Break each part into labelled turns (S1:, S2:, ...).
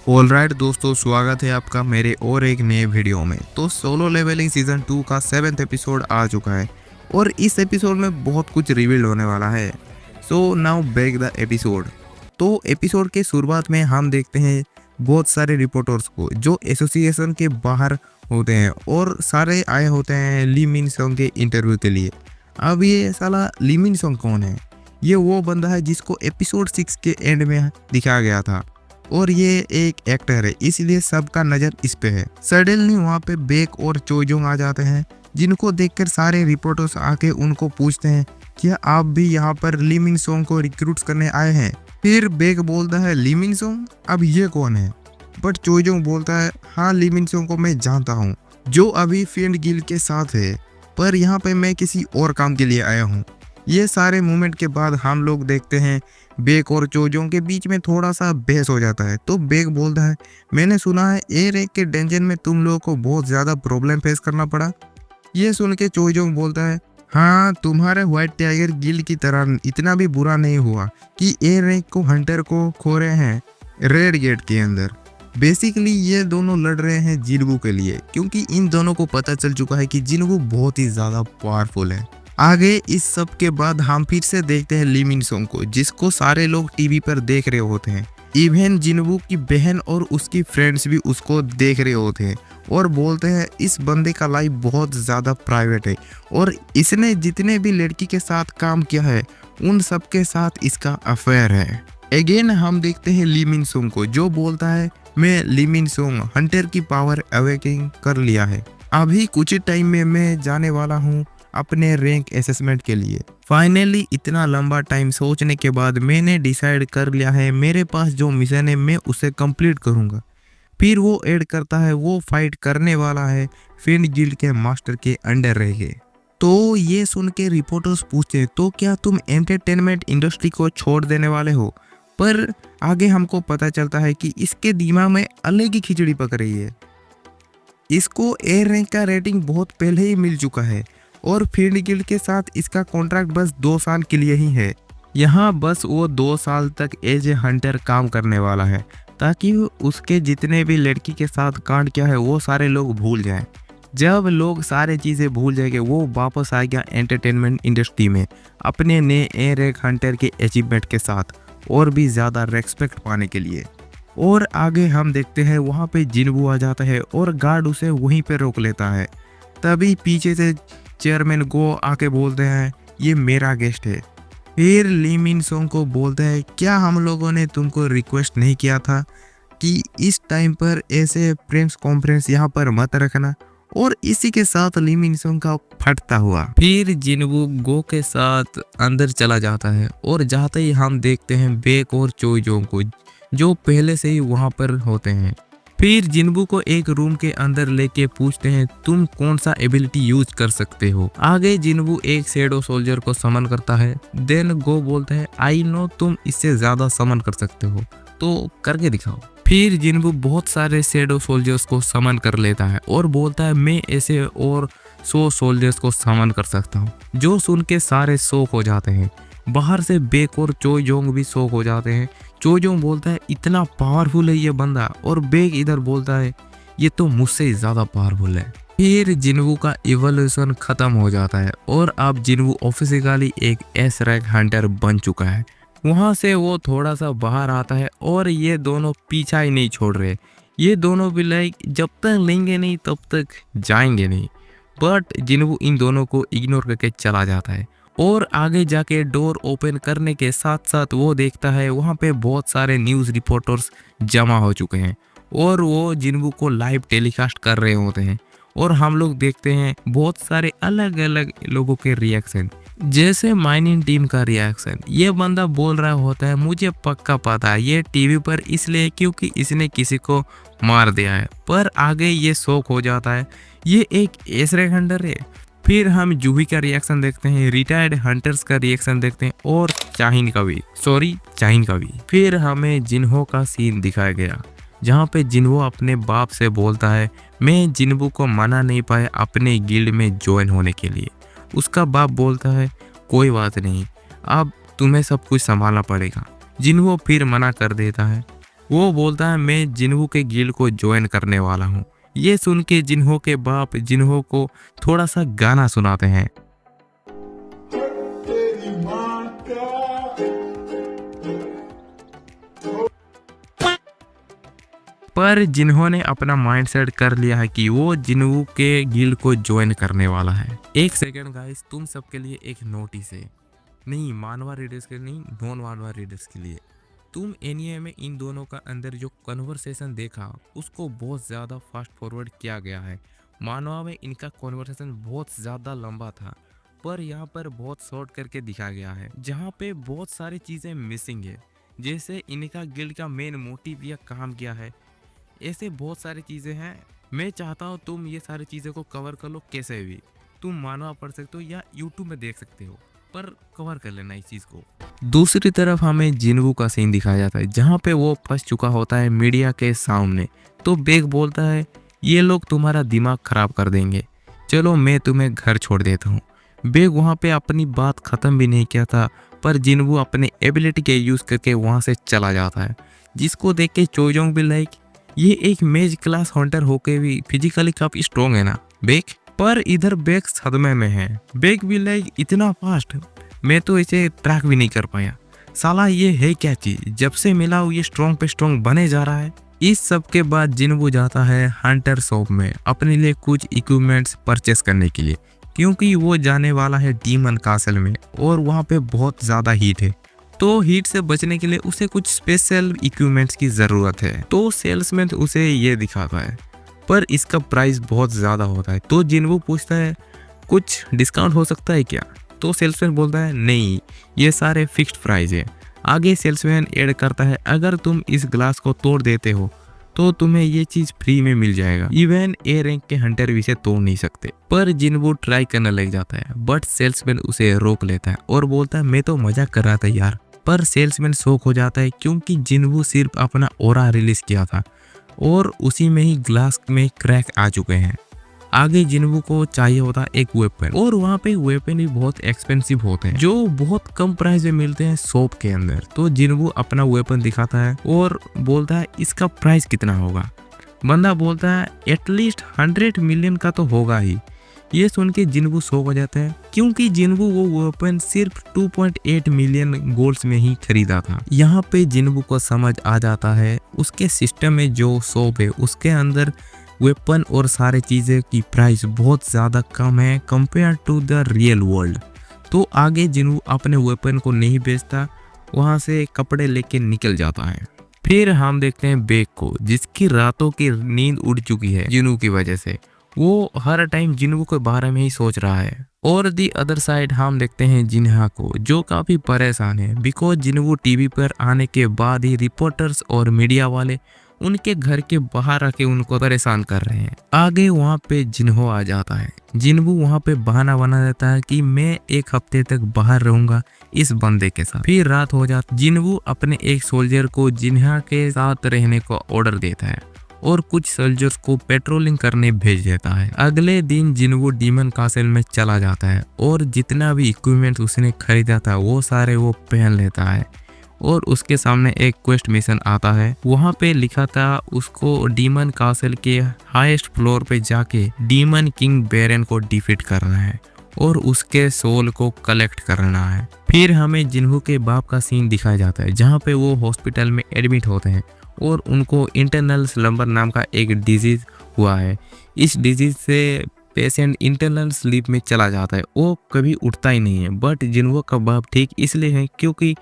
S1: Alright दोस्तों, स्वागत है आपका मेरे और एक नए वीडियो में। तो सोलो लेवलिंग सीजन 2 का 7th एपिसोड आ चुका है और इस एपिसोड में बहुत कुछ रिवील होने वाला है। So now back the episode. तो एपिसोड के शुरुआत में हम देखते हैं बहुत सारे रिपोर्टर्स को जो एसोसिएशन के बाहर होते हैं और सारे आए होते हैं ली मिन सोंग के इंटरव्यू के लिए। अब ये साला ली मिन सोंग कौन है? ये वो बंदा है जिसको एपिसोड 6 के एंड में दिखाया गया था और ये एक एक्टर है, इसलिए सबका नज़र इस पे है। सडनली वहाँ पे बेक और चोजोंग आ जाते हैं, जिनको देखकर सारे रिपोर्टर्स आके उनको पूछते हैं क्या आप भी यहाँ पर ली मिन सोंग को रिक्रूट करने आए हैं? फिर बेक बोलता है ली मिन सोंग, अब ये कौन है? बट चोजोंग बोलता है हाँ, ली मिन सोंग को मैं जानता हूँ, जो अभी फेंड गिल के साथ है, पर यहाँ पे मैं किसी और काम के लिए आया हूँ। ये सारे मूवमेंट के बाद हम लोग देखते हैं बेक और चोजोंग के बीच में थोड़ा सा बहस हो जाता है। तो बेक बोलता है मैंने सुना है ए रैंक के डंजन में तुम लोगों को बहुत ज़्यादा प्रॉब्लम फेस करना पड़ा। ये सुन के चोजोंग बोलता है हाँ, तुम्हारे व्हाइट टाइगर गिल्ड की तरह इतना भी बुरा नहीं हुआ कि ए रैंक को हंटर को खो रहे हैं रेड गेट के अंदर। बेसिकली ये दोनों लड़ रहे हैं जिनवू के लिए, क्योंकि इन दोनों को पता चल चुका है कि जिनवू बहुत ही ज़्यादा पावरफुल है। आगे इस सब के बाद हम फिर से देखते हैं ली मिन सोंग को, जिसको सारे लोग टीवी पर देख रहे होते हैं। इवन जिनवू की बहन और उसकी फ्रेंड्स भी उसको देख रहे होते हैं और बोलते हैं इस बंदे का लाइफ बहुत ज़्यादा प्राइवेट है और इसने जितने भी लड़की के साथ काम किया है उन सब के साथ इसका अफेयर है। अगेन हम देखते हैं ली मिन सोंग को, जो बोलता है मैं ली मिन सोंग हंटर की पावर अवेकिंग कर लिया है। अभी कुछ टाइम में मैं जाने वाला हूँ अपने रैंक असेसमेंट के लिए। फाइनली इतना लंबा टाइम सोचने के बाद मैंने डिसाइड कर लिया है, मेरे पास जो मिशन है मैं उसे कंप्लीट करूंगा। फिर वो ऐड करता है वो फाइट करने वाला है फेंड गिल्ड के मास्टर के अंडर रह के। तो ये सुन के रिपोर्टर्स पूछते हैं तो क्या तुम एंटरटेनमेंट इंडस्ट्री को छोड़ देने वाले हो? पर आगे हमको पता चलता है कि इसके दिमाग में अलग ही खिचड़ी पक रही है। इसको ए रैंक का रेटिंग बहुत पहले ही मिल चुका है और फेंड गिल्ड के साथ इसका कॉन्ट्रैक्ट बस 2 साल के लिए ही है। यहाँ बस वो 2 साल तक एज ए हंटर काम करने वाला है, ताकि उसके जितने भी लड़की के साथ कांड किया है वो सारे लोग भूल जाएं। जब लोग सारे चीज़ें भूल जाएंगे वो वापस आएगा एंटरटेनमेंट इंडस्ट्री में अपने नए ए रैंक हंटर के अचीवमेंट के साथ और भी ज़्यादा रेस्पेक्ट पाने के लिए। और आगे हम देखते हैं वहाँ पे जिनवू आ जाता है और गार्ड उसे वहीं पे रोक लेता है। तभी पीछे से चेयरमैन गो आके बोलते हैं ये मेरा गेस्ट है। फिर ली मिन सोंग को बोलते हैं क्या हम लोगों ने तुमको रिक्वेस्ट नहीं किया था कि इस टाइम पर ऐसे प्रेस कॉन्फ्रेंस यहाँ पर मत रखना? और इसी के साथ ली मिन सोंग का फटता हुआ फिर जिनवू गो के साथ अंदर चला जाता है और जाते ही हम देखते हैं बेक और चोजोंग को, जो पहले से ही वहाँ पर होते हैं। फिर जिनवू को एक रूम के अंदर लेके पूछते हैं तुम कौन सा एबिलिटी यूज कर सकते हो। आगे जिनवू एक शैडो सोल्जर को समन करता है। देन गो बोलता है आई नो तुम इससे ज्यादा समन कर सकते हो, तो करके दिखाओ। फिर जिनवू बहुत सारे शैडो सोल्जर्स को समन कर लेता है और बोलता है मैं ऐसे और 100 सोल्जर्स को समन कर सकता हूँ, जो सुन के सारे शौक हो जाते हैं। बाहर से बेक और चोजोंग भी शौक हो जाते हैं। चोजोंग बोलता है इतना पावरफुल है ये बंदा, और बेक इधर बोलता है ये तो मुझसे ज़्यादा पावरफुल है। फिर जिनवू का इवोल्यूशन खत्म हो जाता है और अब जिनवू ऑफिशियली एक एस रैंक हंटर बन चुका है। वहाँ से वो थोड़ा सा बाहर आता है और ये दोनों पीछा ही नहीं छोड़ रहे। ये दोनों भी लाइक जब तक लेंगे नहीं तब तक जाएंगे नहीं। बट जिनवू इन दोनों को इग्नोर करके चला जाता है और आगे जाके डोर ओपन करने के साथ साथ वो देखता है वहाँ पे बहुत सारे न्यूज़ रिपोर्टर्स जमा हो चुके हैं और वो जिनवू को लाइव टेलीकास्ट कर रहे होते हैं। और हम लोग देखते हैं बहुत सारे अलग अलग लोगों के रिएक्शन, जैसे माइनिंग टीम का रिएक्शन। ये बंदा बोल रहा होता है मुझे पक्का पता है ये टीवी पर इसलिए क्योंकि इसने किसी को मार दिया है, पर आगे ये शौक हो जाता है ये एक एस रैंक हंटर है। फिर हम जूही का रिएक्शन देखते हैं, रिटायर्ड हंटर्स का रिएक्शन देखते हैं और चाहिन का भी। फिर हमें जिन्हो का सीन दिखाया गया, जहाँ पे जिन्हो अपने बाप से बोलता है मैं जिन्हो को मना नहीं पाया अपने गिल्ड में ज्वाइन होने के लिए। उसका बाप बोलता है कोई बात नहीं, अब तुम्हें सब कुछ संभालना पड़ेगा। जिन्हो फिर मना कर देता है। वो बोलता है मैं जिन्हो के गिल्ड को ज्वाइन करने वाला हूँ। ये सुन के जिन्हो के बाप जिन्हो को थोड़ा सा गाना सुनाते हैं। पर जिन्होंने अपना माइंडसेट कर लिया है कि वो जिन्हो के गिल्ड को ज्वाइन करने वाला है। एक सेकंड गाइस, तुम सबके लिए एक नोटिस है, नहीं मानवा रीडर्स के नहीं, नॉन मानवा रीडर्स के लिए। तुम एनीमे में इन दोनों का अंदर जो कन्वर्सेशन देखा उसको बहुत ज़्यादा फास्ट फॉरवर्ड किया गया है। मानवा में इनका कन्वर्सेशन बहुत ज़्यादा लंबा था, पर यहाँ पर बहुत शॉर्ट करके दिखा गया है, जहाँ पे बहुत सारी चीज़ें मिसिंग है। जैसे इनका गिल्ड का मेन मोटिव या काम क्या है, ऐसे बहुत सारी चीज़ें हैं। मैं चाहता हूँ तुम ये सारी चीज़ों को कवर कर लो, कैसे भी तुम मानवा पढ़ सकते हो या यूट्यूब में देख सकते हो, पर कवर कर लेना इस चीज़ को। दूसरी तरफ हमें जिन्हो का सीन दिखाया जाता है, जहाँ पे वो फंस चुका होता है मीडिया के सामने। तो बेग बोलता है ये लोग तुम्हारा दिमाग खराब कर देंगे, चलो मैं तुम्हें घर छोड़ देता हूँ। बेग वहाँ पे अपनी बात ख़त्म भी नहीं किया था, पर जिन्हो अपने एबिलिटी के यूज़ करके वहाँ से चला जाता है, जिसको देख के चोजोंग भी लाइक ये एक मेज क्लास हंटर होके भी फिजिकली काफी स्ट्रॉन्ग है ना बेग। पर इधर बेग सदमे में है। बेग भी लाइक इतना फास्ट, मैं तो इसे ट्रैक भी नहीं कर पाया, साला ये है क्या चीज, जब से मिला ये स्ट्रॉन्ग पे स्ट्रॉन्ग बने जा रहा है। इस सब के बाद जिन्हो जाता है हंटर शॉप में अपने लिए कुछ इक्विपमेंट्स परचेस करने के लिए, क्योंकि वो जाने वाला है डीमन कासल में और वहाँ पे बहुत ज़्यादा हीट है। तो हीट से बचने के लिए उसे कुछ स्पेशल इक्विपमेंट्स की ज़रूरत है। तो सेल्समैन उसे ये दिखाता है, पर इसका प्राइस बहुत ज़्यादा होता है। तो जिन्हो पूछता है कुछ डिस्काउंट हो सकता है क्या, तो सेल्समैन बोलता है नहीं, ये सारे फिक्स्ड प्राइस है। आगे सेल्समैन ऐड करता है अगर तुम इस ग्लास को तोड़ देते हो तो तुम्हें ये चीज फ्री में मिल जाएगा, इवन ए रैंक के हंटर भी इसे तोड़ नहीं सकते। पर जिन्हो ट्राई करने लग जाता है, बट सेल्समैन उसे रोक लेता है और बोलता है मैं तो मजाक कर रहा था यार। पर सेल्समैन शॉक हो जाता है, क्योंकि जिन्हो सिर्फ अपना ओरा रिलीज किया था और उसी में ही ग्लास में क्रैक आ चुके हैं। आगे जिन्हो को चाहिए होता है एक वेपन, और वहाँ पे वेपन भी बहुत एक्सपेंसिव होते हैं जो बहुत कम प्राइस में मिलते हैं शॉप के अंदर। तो जिन्हो अपना वेपन दिखाता है और बोलता है इसका प्राइस कितना होगा। बंदा बोलता है एटलीस्ट 100 मिलियन का तो होगा ही। ये सुन के जिन्हो शॉक हो जाता है, क्योंकि जिन्हो वो वेपन सिर्फ 2.8 मिलियन गोल्ड्स में ही खरीदा था। यहाँ पे जिन्हो को समझ आ जाता है उसके सिस्टम में जो शॉप है उसके अंदर वेपन और सारे चीज़ें की प्राइस बहुत ज़्यादा कम है compare to the real world. तो आगे जिन्हो अपने वेपन को नहीं बेचता, वहाँ से कपड़े लेके निकल जाता है। फिर हम देखते हैं बेग को, जिसकी रातों की नींद उड़ चुकी है जिन्हो की वजह से। वो हर टाइम जिन्हो के बारे में ही सोच रहा है। और दी अदर साइड हम देखते हैं जिन्हा को, जो काफी परेशान है बिकॉज जिन्हो टीवी पर आने के बाद ही रिपोर्टर्स और मीडिया वाले उनके घर के बाहर आके उनको परेशान कर रहे हैं। आगे वहाँ पे जिन्हो आ जाता है। जिन्हो वहाँ पे बहाना बना देता है कि मैं 1 हफ्ते तक बाहर रहूंगा इस बंदे के साथ। फिर रात हो जाती, जिन्हो अपने एक सोल्जर को जिन्हा के साथ रहने को ऑर्डर देता है और कुछ सोल्जर्स को पेट्रोलिंग करने भेज देता है। अगले दिन जिन्हो डीमन कासल में चला जाता है और जितना भी इक्विपमेंट उसने खरीदा था वो सारे वो पहन लेता है। और उसके सामने एक क्वेस्ट मिशन आता है, वहाँ पे लिखा था उसको डीमन कासल के हाईएस्ट फ्लोर पे जाके डीमन किंग बेरन को डिफीट करना है और उसके सोल को कलेक्ट करना है। फिर हमें जिन्हो के बाप का सीन दिखाया जाता है, जहाँ पे वो हॉस्पिटल में एडमिट होते हैं और उनको इंटरनल स्लम्बर नाम का एक डिजीज हुआ है। इस डिजीज से पेशेंट इंटरनल स्लीप में चला जाता है, वो कभी उठता ही नहीं है। बट जिन्हो का बाप ठीक इसलिए है क्योंकि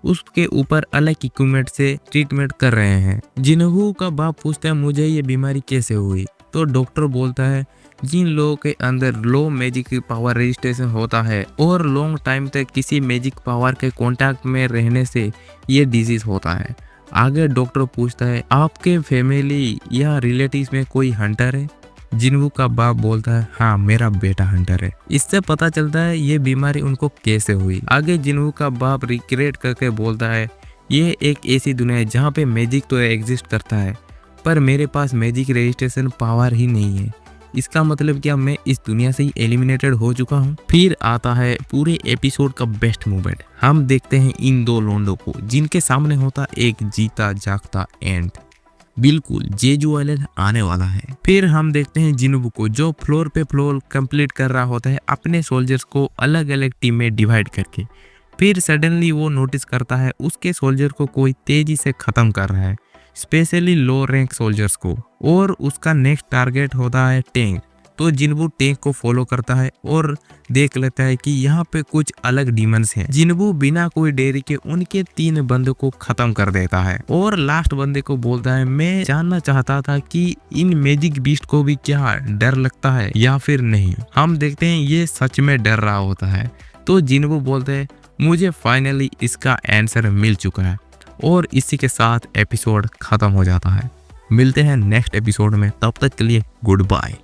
S1: उसके ऊपर अलग इक्विपमेंट से ट्रीटमेंट कर रहे हैं। जिन्हो का बाप पूछता है मुझे ये बीमारी कैसे हुई, तो डॉक्टर बोलता है जिन लोगों के अंदर लो मैजिक पावर रजिस्ट्रेशन होता है और लॉन्ग टाइम तक किसी मैजिक पावर के कांटेक्ट में रहने से ये डिजीज होता है। आगे डॉक्टर पूछता है आपके फैमिली या रिलेटिव्स में कोई हंटर है। जिन्हो का बाप बोलता है हाँ मेरा बेटा हंटर है। इससे पता चलता है ये बीमारी उनको कैसे हुई। आगे जिन्हो का बाप रिक्रिएट करके बोलता है ये एक ऐसी दुनिया है जहाँ पे मैजिक तो एग्जिस्ट करता है, पर मेरे पास मैजिक रजिस्ट्रेशन पावर ही नहीं है। इसका मतलब क्या मैं इस दुनिया से ही एलिमिनेटेड हो चुका हूँ। फिर आता है पूरे एपिसोड का बेस्ट मोमेंट। हम देखते हैं इन दो लोंडो को जिनके सामने होता एक जीता जागता एंड। बिल्कुल जेजू आइलैंड आने वाला है। फिर हम देखते हैं जिनबू को जो फ्लोर पे फ्लोर कंप्लीट कर रहा होता है अपने सोल्जर्स को अलग अलग टीम में डिवाइड करके। फिर सडनली वो नोटिस करता है उसके सोल्जर को कोई तेजी से खत्म कर रहा है, स्पेशली लो रैंक सोल्जर्स को, और उसका नेक्स्ट टारगेट होता है टैंक। तो जिनबू टैंक को फॉलो करता है और देख लेता है कि यहाँ पे कुछ अलग डीमंस हैं। जिनबू बिना कोई देरी के उनके 3 बंदों को खत्म कर देता है और लास्ट बंदे को बोलता है मैं जानना चाहता था कि इन मैजिक बीस्ट को भी क्या डर लगता है या फिर नहीं। हम देखते हैं ये सच में डर रहा होता है। तो जिनबू बोलते हैं मुझे फाइनली इसका आंसर मिल चुका है, और इसी के साथ एपिसोड खत्म हो जाता है। मिलते हैं नेक्स्ट एपिसोड में, तब तक के लिए गुड बाय।